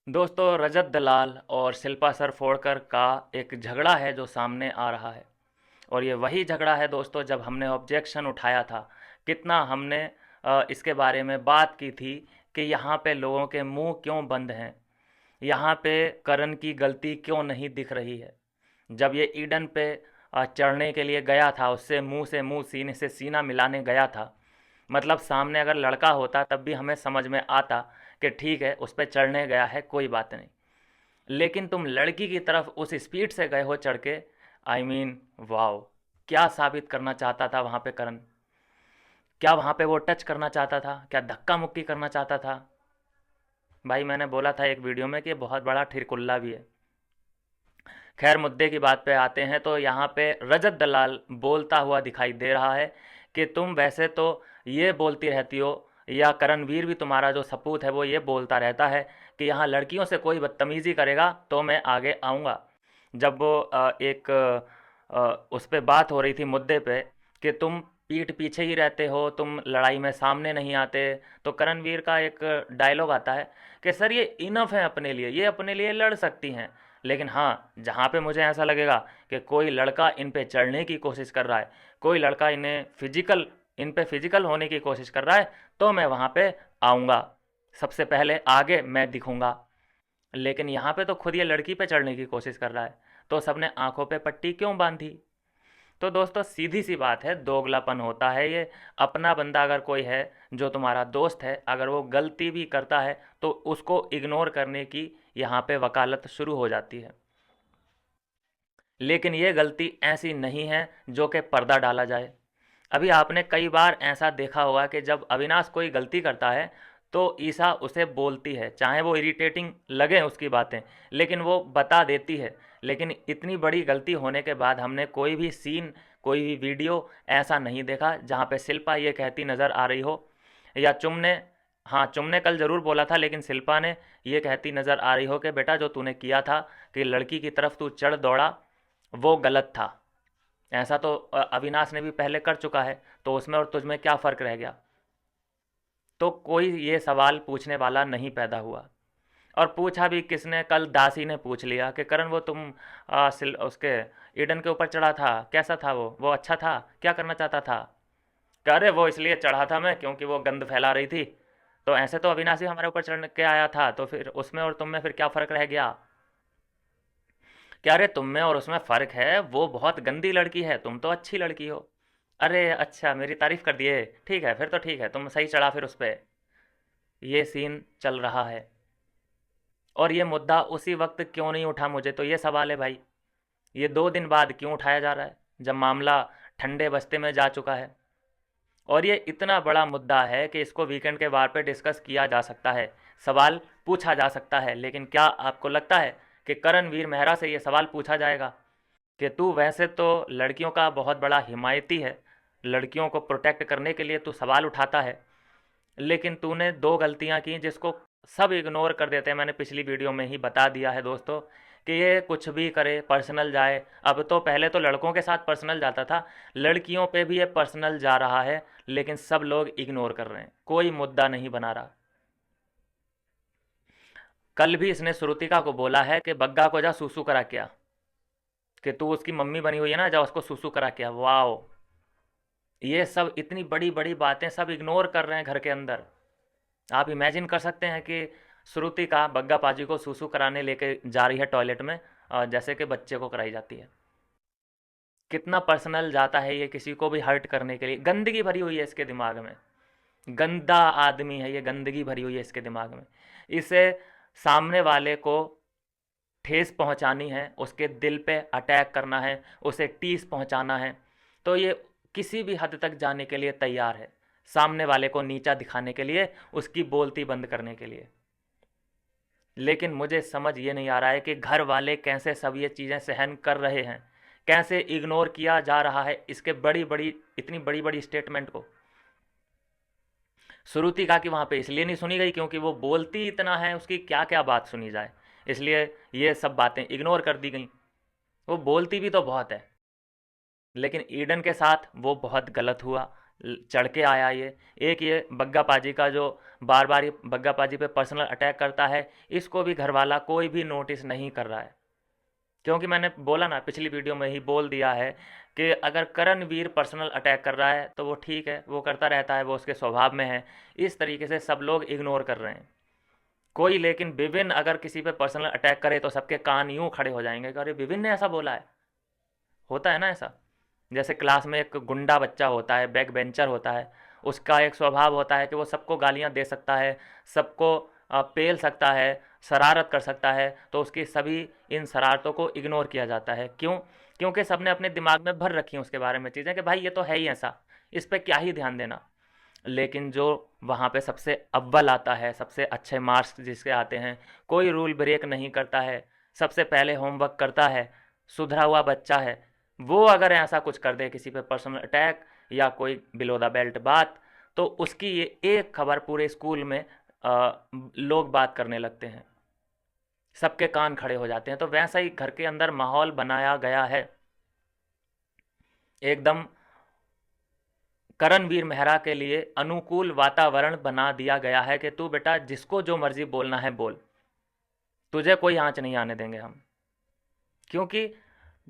दोस्तों, रजत दलाल और शिल्पा सरफोड़कर का एक झगड़ा है जो सामने आ रहा है। और ये वही झगड़ा है दोस्तों, जब हमने ऑब्जेक्शन उठाया था, कितना हमने इसके बारे में बात की थी कि यहाँ पे लोगों के मुंह क्यों बंद हैं, यहाँ पे करण की गलती क्यों नहीं दिख रही है। जब ये ईडन पे चढ़ने के लिए गया था, उससे मुंह सीने से सीना मिलाने गया था, मतलब सामने अगर लड़का होता तब भी हमें समझ में आता कि ठीक है, उस पर चढ़ने गया है, कोई बात नहीं। लेकिन तुम लड़की की तरफ उस स्पीड से गए हो चढ़ के। आई मीन वाओ, क्या साबित करना चाहता था वहाँ पे करण? क्या वहाँ पे वो टच करना चाहता था? क्या धक्का मुक्की करना चाहता था? भाई, मैंने बोला था एक वीडियो में कि ये बहुत बड़ा ठिरकुल्ला भी है। खैर, मुद्दे की बात पे आते हैं तो यहाँ पे रजत दलाल बोलता हुआ दिखाई दे रहा है कि तुम वैसे तो ये बोलती रहती हो, या करणवीर भी तुम्हारा जो सपूत है वो ये बोलता रहता है कि यहाँ लड़कियों से कोई बदतमीज़ी करेगा तो मैं आगे आऊँगा। जब वो उस पे बात हो रही थी मुद्दे पे कि तुम पीठ पीछे ही रहते हो, तुम लड़ाई में सामने नहीं आते, तो करणवीर का एक डायलॉग आता है कि सर ये इनफ है अपने लिए, ये अपने लिए लड़ सकती हैं। लेकिन हाँ, जहाँ पे मुझे ऐसा लगेगा कि कोई लड़का इन पे चढ़ने की कोशिश कर रहा है, कोई लड़का इन पे फिजिकल होने की कोशिश कर रहा है, तो मैं वहाँ पे आऊँगा, सबसे पहले आगे मैं दिखूँगा। लेकिन यहाँ पे तो खुद ये लड़की पे चढ़ने की कोशिश कर रहा है, तो सबने आंखों पे पट्टी क्यों बांधी? तो दोस्तों, सीधी सी बात है, दोगलापन होता है ये। अपना बंदा अगर कोई है जो तुम्हारा दोस्त है, अगर वो गलती भी करता है तो उसको इग्नोर करने की यहाँ पे वकालत शुरू हो जाती है। लेकिन ये गलती ऐसी नहीं है जो कि पर्दा डाला जाए। अभी आपने कई बार ऐसा देखा होगा कि जब अविनाश कोई गलती करता है तो ईसा उसे बोलती है, चाहे वो इरिटेटिंग लगे उसकी बातें, लेकिन वो बता देती है। लेकिन इतनी बड़ी गलती होने के बाद हमने कोई भी सीन, कोई भी वीडियो ऐसा नहीं देखा जहाँ पे शिल्पा ये कहती नज़र आ रही हो, या चुम ने, हाँ चुम ने कल ज़रूर बोला था, लेकिन शिल्पा ने ये कहती नज़र आ रही हो कि बेटा जो तूने किया था कि लड़की की तरफ तू चढ़ दौड़ा, वो गलत था। ऐसा तो अविनाश ने भी पहले कर चुका है, तो उसमें और तुझमें क्या फ़र्क रह गया? तो कोई ये सवाल पूछने वाला नहीं पैदा हुआ। और पूछा भी किसने? कल दासी ने पूछ लिया कि करण वो तुम उसके ईडन के ऊपर चढ़ा था, कैसा था वो अच्छा था, क्या करना चाहता था? कह रहे वो इसलिए चढ़ा था मैं क्योंकि वो गंद फैला रही थी। तो ऐसे तो अविनाशी हमारे ऊपर चढ़ के आया था, तो फिर उसमें और तुम में फिर क्या फ़र्क रह गया? क्या रे, तुम में और उसमें फ़र्क है, वो बहुत गंदी लड़की है, तुम तो अच्छी लड़की हो। अरे अच्छा, मेरी तारीफ़ कर दिए, ठीक है फिर तो ठीक है, तुम सही चढ़ा फिर उस पर। ये सीन चल रहा है। और ये मुद्दा उसी वक्त क्यों नहीं उठा, मुझे तो ये सवाल है भाई। ये 2 दिन बाद क्यों उठाया जा रहा है जब मामला ठंडे बस्ते में जा चुका है? और ये इतना बड़ा मुद्दा है कि इसको वीकेंड के वार पे डिस्कस किया जा सकता है, सवाल पूछा जा सकता है। लेकिन क्या आपको लगता है कि करणवीर मेहरा से ये सवाल पूछा जाएगा कि तू वैसे तो लड़कियों का बहुत बड़ा हिमायती है, लड़कियों को प्रोटेक्ट करने के लिए तू सवाल उठाता है, लेकिन तूने 2 गलतियां की जिसको सब इग्नोर कर देते हैं। मैंने पिछली वीडियो में ही बता दिया है दोस्तों कि ये कुछ भी करे, पर्सनल जाए। अब तो पहले तो लड़कों के साथ पर्सनल जाता था, लड़कियों पे भी ये पर्सनल जा रहा है, लेकिन सब लोग इग्नोर कर रहे हैं, कोई मुद्दा नहीं बना रहा। कल भी इसने श्रुतिका को बोला है कि बग्गा को जा सूसू करा के आ, कि तू उसकी मम्मी बनी हुई है ना, जा उसको सूसू करा के आ। वाओ, ये सब इतनी बड़ी बड़ी बातें सब इग्नोर कर रहे हैं घर के अंदर। आप इमेजिन कर सकते हैं कि श्रुति का बग्गा पाजी को सूसू कराने लेके जा रही है टॉयलेट में, जैसे कि बच्चे को कराई जाती है। कितना पर्सनल जाता है ये, किसी को भी हर्ट करने के लिए। गंदगी भरी हुई है इसके दिमाग में, गंदा आदमी है ये, गंदगी भरी हुई है इसके दिमाग में। इसे सामने वाले को ठेस पहुंचानी है, उसके दिल पे अटैक करना है, उसे टीस पहुंचाना है, तो ये किसी भी हद तक जाने के लिए तैयार है, सामने वाले को नीचा दिखाने के लिए, उसकी बोलती बंद करने के लिए। लेकिन मुझे समझ ये नहीं आ रहा है कि घर वाले कैसे सब ये चीज़ें सहन कर रहे हैं, कैसे इग्नोर किया जा रहा है इसके बड़ी बड़ी, इतनी बड़ी बड़ी स्टेटमेंट को। श्रुतिका की वहाँ पे इसलिए नहीं सुनी गई क्योंकि वो बोलती इतना है, उसकी क्या क्या बात सुनी जाए, इसलिए ये सब बातें इग्नोर कर दी गई। वो बोलती भी तो बहुत है, लेकिन ईडन के साथ वो बहुत गलत हुआ। चढ़ के आया ये। एक ये बग्गा पाजी का जो बार बार ये बग्गा पाजी पे पर्सनल अटैक करता है, इसको भी घरवाला कोई भी नोटिस नहीं कर रहा है। क्योंकि मैंने बोला ना, पिछली वीडियो में ही बोल दिया है कि अगर करणवीर पर्सनल अटैक कर रहा है तो वो ठीक है, वो करता रहता है, वो उसके स्वभाव में है। इस तरीके से सब लोग इग्नोर कर रहे हैं कोई, लेकिन विभिन्न अगर किसी पे पर्सनल अटैक करे तो सबके कान यूं खड़े हो जाएंगे कि अरे विभिन्न ने ऐसा बोला है। होता है ना ऐसा। जैसे क्लास में एक गुंडा बच्चा होता है, बैक बेंचर होता है, उसका एक स्वभाव होता है कि वो सबको गालियां दे सकता है, सबको पेल सकता है, शरारत कर सकता है, तो उसकी सभी इन शरारतों को इग्नोर किया जाता है। क्यों? क्योंकि सबने अपने दिमाग में भर रखी हैं उसके बारे में चीज़ें कि भाई ये तो है ही ऐसा, इस पर क्या ही ध्यान देना। लेकिन जो वहाँ पे सबसे अव्वल आता है, सबसे अच्छे मार्क्स जिसके आते हैं, कोई रूल ब्रेक नहीं करता है, सबसे पहले होमवर्क करता है, सुधरा हुआ बच्चा है, वो अगर ऐसा कुछ कर दे, किसी पे पर्सनल अटैक या कोई बिलो द बेल्ट बात, तो उसकी ये एक खबर पूरे स्कूल में लोग बात करने लगते हैं, सबके कान खड़े हो जाते हैं। तो वैसा ही घर के अंदर माहौल बनाया गया है एकदम, करणवीर मेहरा के लिए अनुकूल वातावरण बना दिया गया है कि तू बेटा जिसको जो मर्जी बोलना है बोल, तुझे कोई आंच नहीं आने देंगे हम। क्योंकि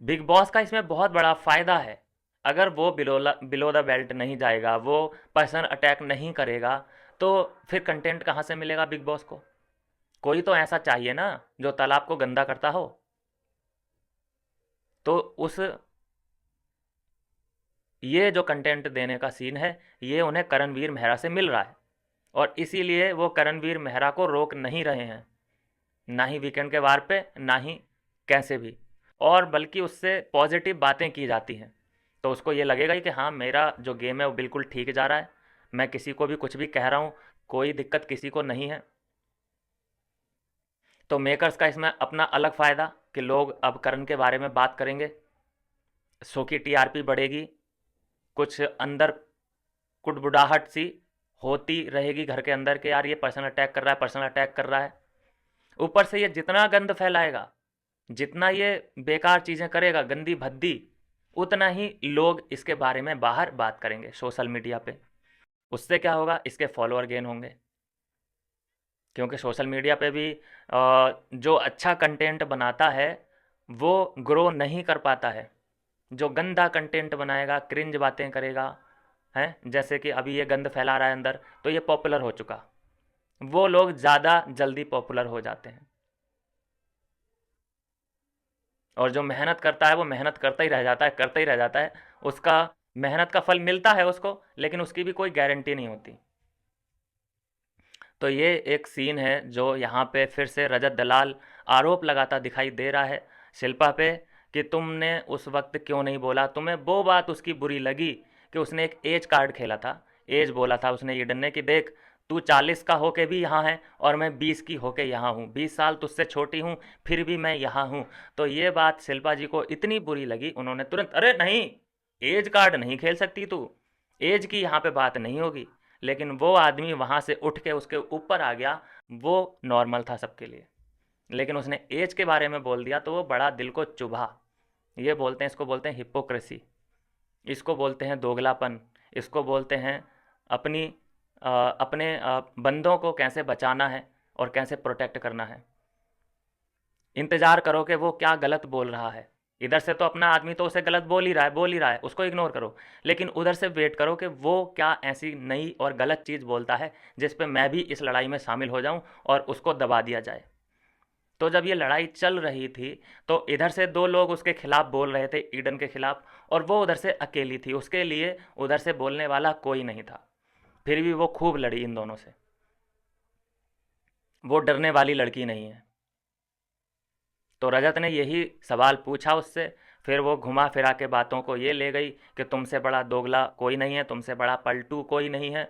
बिग बॉस का इसमें बहुत बड़ा फ़ायदा है। अगर वो बिलो द बेल्ट नहीं जाएगा, वो पर्सनल अटैक नहीं करेगा, तो फिर कंटेंट कहाँ से मिलेगा बिग बॉस को? कोई तो ऐसा चाहिए ना जो तालाब को गंदा करता हो। तो उस ये जो कंटेंट देने का सीन है, ये उन्हें करणवीर मेहरा से मिल रहा है, और इसीलिए वो करणवीर मेहरा को रोक नहीं रहे हैं, ना ही वीकेंड के वार पे, ना ही कैसे भी, और बल्कि उससे पॉजिटिव बातें की जाती हैं। तो उसको ये लगेगा ही कि हाँ, मेरा जो गेम है वो बिल्कुल ठीक जा रहा है, मैं किसी को भी कुछ भी कह रहा हूँ, कोई दिक्कत किसी को नहीं है। तो मेकर्स का इसमें अपना अलग फ़ायदा कि लोग अब करण के बारे में बात करेंगे, शो की टीआरपी बढ़ेगी, कुछ अंदर कुटबुड़ाहट सी होती रहेगी घर के अंदर कि यार ये पर्सनल अटैक कर रहा है, पर्सनल अटैक कर रहा है। ऊपर से ये जितना गंद फैलाएगा, जितना ये बेकार चीज़ें करेगा, गंदी भद्दी, उतना ही लोग इसके बारे में बाहर बात करेंगे सोशल मीडिया पे। उससे क्या होगा? इसके फॉलोअर गेन होंगे, क्योंकि सोशल मीडिया पे भी जो अच्छा कंटेंट बनाता है वो ग्रो नहीं कर पाता है। जो गंदा कंटेंट बनाएगा, क्रिंज बातें करेगा, हैं, जैसे कि अभी ये गंद फैला रहा है अंदर, तो ये पॉपुलर हो चुका, वो लोग ज़्यादा जल्दी पॉपुलर हो जाते हैं। और जो मेहनत करता है वो मेहनत करता ही रह जाता है, करता ही रह जाता है, उसका मेहनत का फल मिलता है उसको, लेकिन उसकी भी कोई गारंटी नहीं होती। तो ये एक सीन है जो यहाँ पे फिर से रजत दलाल आरोप लगाता दिखाई दे रहा है शिल्पा पे कि तुमने उस वक्त क्यों नहीं बोला। तुम्हें वो बात उसकी बुरी लगी कि उसने एक एज कार्ड खेला था, एज बोला था उसने ईडन ने कि देख तू 40 का होके भी यहाँ है और मैं 20 की होके यहाँ हूँ, 20 साल तुझसे छोटी हूँ फिर भी मैं यहाँ हूँ। तो ये बात शिल्पा जी को इतनी बुरी लगी, उन्होंने तुरंत, अरे नहीं, एज कार्ड नहीं खेल सकती तू, एज की यहाँ पे बात नहीं होगी। लेकिन वो आदमी वहाँ से उठ के उसके ऊपर आ गया, वो नॉर्मल था सबके लिए, लेकिन उसने एज के बारे में बोल दिया तो वो बड़ा दिल को चुभा। ये बोलते हैं, इसको बोलते हैं हिपोक्रेसी, इसको बोलते हैं दोगलापन, इसको बोलते हैं अपनी अपने बंदों को कैसे बचाना है और कैसे प्रोटेक्ट करना है। इंतज़ार करो कि वो क्या गलत बोल रहा है, इधर से तो अपना आदमी तो उसे गलत बोल ही रहा है, बोल ही रहा है, उसको इग्नोर करो, लेकिन उधर से वेट करो कि वो क्या ऐसी नई और गलत चीज़ बोलता है जिस पे मैं भी इस लड़ाई में शामिल हो जाऊं और उसको दबा दिया जाए। तो जब ये लड़ाई चल रही थी तो इधर से दो लोग उसके खिलाफ बोल रहे थे, ईडन के खिलाफ, और वो उधर से अकेली थी, उसके लिए उधर से बोलने वाला कोई नहीं था। फिर भी वो खूब लड़ी इन दोनों से, वो डरने वाली लड़की नहीं है। तो रजत ने यही सवाल पूछा उससे, फिर वो घुमा फिरा के बातों को ये ले गई कि तुमसे बड़ा दोगला कोई नहीं है, तुमसे बड़ा पलटू कोई नहीं है।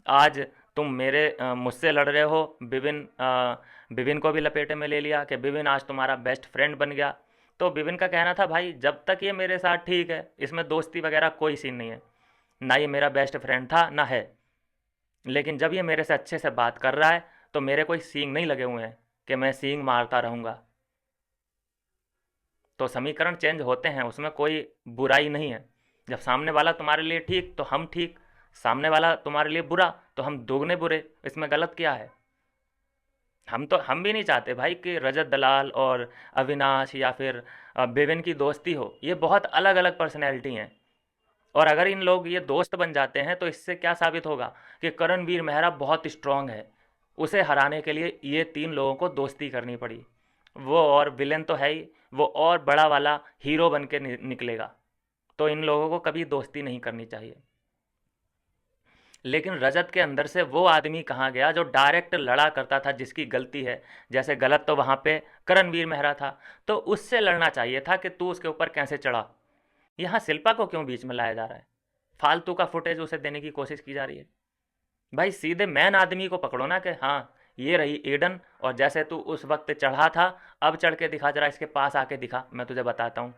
आज तुम मेरे मुझसे लड़ रहे हो, बिबिन को भी लपेटे में ले लिया कि बिबिन आज तुम्हारा बेस्ट फ्रेंड बन गया। तो बिबिन का कहना था भाई जब तक ये मेरे साथ ठीक है, इसमें दोस्ती वगैरह कोई सीन नहीं है, ना ये मेरा बेस्ट फ्रेंड था ना है, लेकिन जब ये मेरे से अच्छे से बात कर रहा है तो मेरे कोई सींग नहीं लगे हुए हैं कि मैं सींग मारता रहूँगा। तो समीकरण चेंज होते हैं, उसमें कोई बुराई नहीं है। जब सामने वाला तुम्हारे लिए ठीक तो हम ठीक, सामने वाला तुम्हारे लिए बुरा तो हम दोगुने बुरे, इसमें गलत क्या है? हम भी नहीं चाहते भाई कि रजत दलाल और अविनाश या फिर बेविन की दोस्ती हो। ये बहुत अलग अलग पर्सनैलिटी हैं, और अगर इन लोग ये दोस्त बन जाते हैं तो इससे क्या साबित होगा कि करणवीर मेहरा बहुत स्ट्रांग है। उसे हराने के लिए ये तीन लोगों को दोस्ती करनी पड़ी। वो और विलेन तो है ही, वो और बड़ा वाला हीरो बन के निकलेगा। तो इन लोगों को कभी दोस्ती नहीं करनी चाहिए। लेकिन रजत के अंदर से वो आदमी कहाँ गया जो डायरेक्ट लड़ा करता था, जिसकी गलती है। जैसे गलत तो वहाँ पे करणवीर मेहरा था, तो उससे लड़ना चाहिए था कि तू उसके ऊपर कैसे चढ़ा। यहाँ शिल्पा को क्यों बीच में लाया जा रहा है? फालतू का फुटेज उसे देने की कोशिश की जा रही है। भाई सीधे मैन आदमी को पकड़ो ना, कि हाँ ये रही ईडन, और जैसे तू उस वक्त चढ़ा था अब चढ़ के दिखा, जरा इसके पास आके दिखा, मैं तुझे बताता हूँ।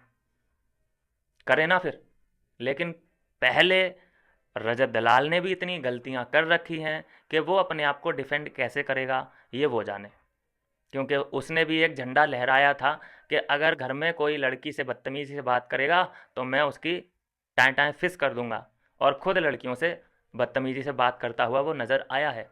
करे ना फिर। लेकिन पहले रजत दलाल ने भी इतनी गलतियां कर रखी हैं कि वो अपने आप को डिफेंड कैसे करेगा ये वो जाने। क्योंकि उसने भी एक झंडा लहराया था कि अगर घर में कोई लड़की से बदतमीजी से बात करेगा तो मैं उसकी टाँय टाँय फिस कर दूंगा, और ख़ुद लड़कियों से बदतमीजी से बात करता हुआ वो नज़र आया है।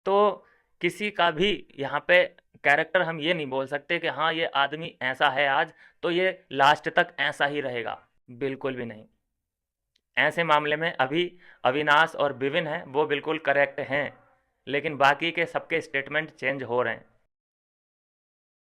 तो किसी का भी यहाँ पे कैरेक्टर हम ये नहीं बोल सकते कि हाँ ये आदमी ऐसा है आज तो ये लास्ट तक ऐसा ही रहेगा, बिल्कुल भी नहीं। ऐसे मामले में अभी अविनाश और विविन हैं वो बिल्कुल करेक्ट हैं, लेकिन बाकी के सबके स्टेटमेंट चेंज हो रहे हैं।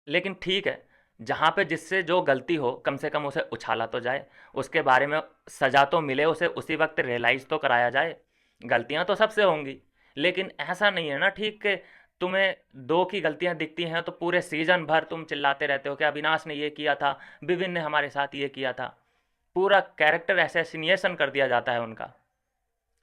लेकिन ठीक है, जहाँ पे जिससे जो गलती हो कम से कम उसे उछाला तो जाए, उसके बारे में सज़ा तो मिले, उसे उसी वक्त रियलाइज़ तो कराया जाए। गलतियाँ तो सबसे होंगी, लेकिन ऐसा नहीं है ना ठीक कि तुम्हें दो की गलतियाँ दिखती हैं तो पूरे सीज़न भर तुम चिल्लाते रहते हो कि अविनाश ने ये किया था, विविन ने हमारे साथ ये किया था। पूरा कैरेक्टर असैसिनेशन कर दिया जाता है उनका।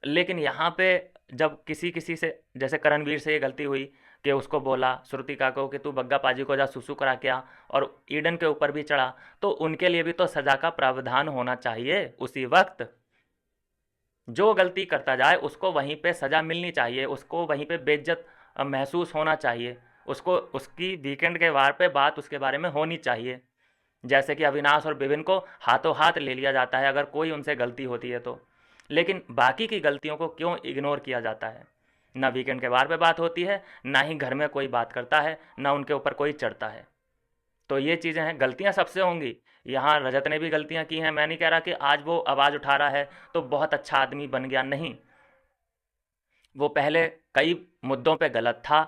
लेकिन यहाँ पे जब किसी किसी से, जैसे करणवीर से ये गलती हुई कि उसको बोला श्रुतिका को कि तू बग्गा पाजी को जा सुसु करा के आ, और ईडन के ऊपर भी चढ़ा, तो उनके लिए भी तो सज़ा का प्रावधान होना चाहिए उसी वक्त। जो गलती करता जाए उसको वहीं पे सज़ा मिलनी चाहिए, उसको वहीं पे बेइज्जत महसूस होना चाहिए, उसको उसकी वीकेंड के वार पे बात उसके बारे में होनी चाहिए। जैसे कि अविनाश और विभिन्न को हाथों हाथ ले लिया जाता है अगर कोई उनसे गलती होती है तो। लेकिन बाकी की गलतियों को क्यों इग्नोर किया जाता है? ना वीकेंड के वार पे बात होती है, ना ही घर में कोई बात करता है, ना उनके ऊपर कोई चढ़ता है। तो ये चीज़ें हैं, गलतियां सबसे होंगी। यहाँ रजत ने भी गलतियां की हैं, मैं नहीं कह रहा कि आज वो आवाज़ उठा रहा है तो बहुत अच्छा आदमी बन गया, नहीं। वो पहले कई मुद्दों पे गलत था,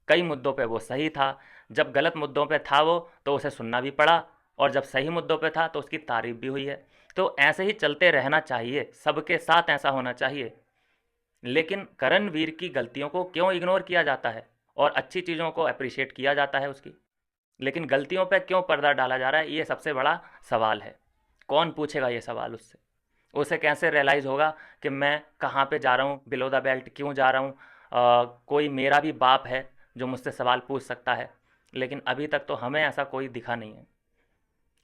कई मुद्दों पे वो सही था। जब गलत मुद्दों पे था वो तो उसे सुनना भी पड़ा, और जब सही मुद्दों पे था तो उसकी तारीफ भी हुई है। तो ऐसे ही चलते रहना चाहिए, सबके साथ ऐसा होना चाहिए। लेकिन करणवीर की गलतियों को क्यों इग्नोर किया जाता है और अच्छी चीज़ों को अप्रिशिएट किया जाता है उसकी, लेकिन गलतियों पे क्यों पर्दा डाला जा रहा है, ये सबसे बड़ा सवाल है। कौन पूछेगा ये सवाल उससे? उसे कैसे रियलाइज़ होगा कि मैं कहाँ पे जा रहा हूँ, बिलो द बेल्ट क्यों जा रहा हूँ? कोई मेरा भी बाप है जो मुझसे सवाल पूछ सकता है। लेकिन अभी तक तो हमें ऐसा कोई दिखा नहीं है।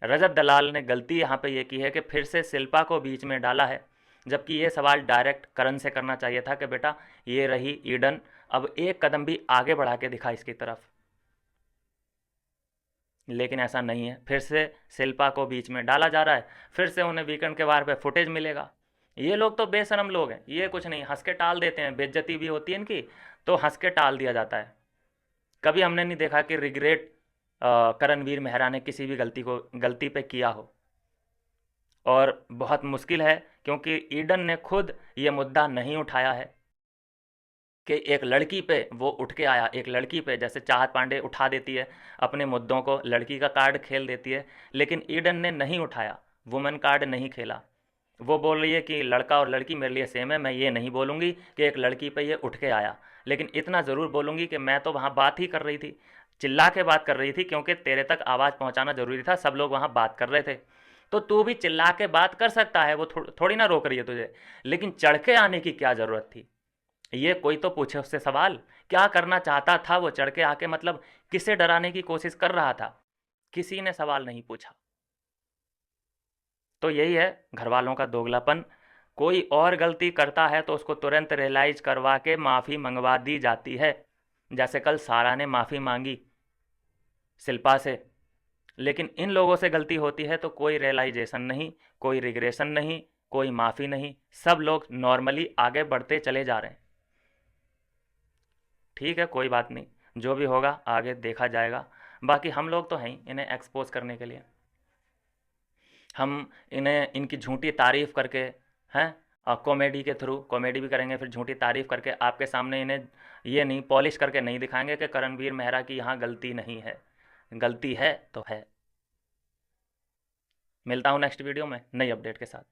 रजत दलाल ने गलती यहाँ पे ये की है कि फिर से शिल्पा को बीच में डाला है, जबकि ये सवाल डायरेक्ट करण से करना चाहिए था कि बेटा ये रही ईडन, अब एक कदम भी आगे बढ़ा के दिखा इसकी तरफ। लेकिन ऐसा नहीं है, फिर से शिल्पा को बीच में डाला जा रहा है, फिर से उन्हें वीकेंड के वार पे फुटेज मिलेगा। ये लोग तो बेशरम लोग हैं, ये कुछ नहीं, हंस के टाल देते हैं, बेइज्जती भी होती है इनकी तो हंस के टाल दिया जाता है। कभी हमने नहीं देखा कि रिग्रेट करणवीर मेहरा ने किसी भी गलती पे किया हो। और बहुत मुश्किल है, क्योंकि ईडन ने खुद ये मुद्दा नहीं उठाया है कि एक लड़की पे वो उठ के आया। एक लड़की पे जैसे चाहत पांडे उठा देती है अपने मुद्दों को, लड़की का कार्ड खेल देती है, लेकिन ईडन ने नहीं उठाया, वुमेन कार्ड नहीं खेला। वो बोल रही है कि लड़का और लड़की मेरे लिए सेम है, मैं ये नहीं बोलूँगी कि एक लड़की पे ये उठ के आया, लेकिन इतना ज़रूर बोलूँगी कि मैं तो वहाँ बात ही कर रही थी, चिल्ला के बात कर रही थी, क्योंकि तेरे तक आवाज़ पहुँचाना ज़रूरी था, सब लोग वहाँ बात कर रहे थे। तो तू भी चिल्ला के बात कर सकता है, वो थोड़ी ना रोक रही है तुझे, लेकिन चढ़ के आने की क्या ज़रूरत थी? ये कोई तो पूछे उससे सवाल, क्या करना चाहता था वो चढ़ के आके, मतलब किसे डराने की कोशिश कर रहा था? किसी ने सवाल नहीं पूछा। तो यही है घर वालों का दोगलापन। कोई और गलती करता है तो उसको तुरंत रियलाइज करवा के माफ़ी मंगवा दी जाती है, जैसे कल सारा ने माफ़ी मांगी शिल्पा से। लेकिन इन लोगों से गलती होती है तो कोई रियलाइजेशन नहीं, कोई रिग्रेशन नहीं, कोई माफ़ी नहीं, सब लोग नॉर्मली आगे बढ़ते चले जा रहे हैं। ठीक है, कोई बात नहीं, जो भी होगा आगे देखा जाएगा। बाकी हम लोग तो हैं ही इन्हें एक्सपोज करने के लिए। हम इन्हें इनकी झूठी तारीफ़ करके, हैं, कॉमेडी के थ्रू कॉमेडी भी करेंगे, फिर झूठी तारीफ़ करके आपके सामने इन्हें ये नहीं पॉलिश करके नहीं दिखाएंगे कि करणवीर मेहरा की यहाँ गलती नहीं है। गलती है तो है। मिलता हूँ नेक्स्ट वीडियो में नई अपडेट के साथ।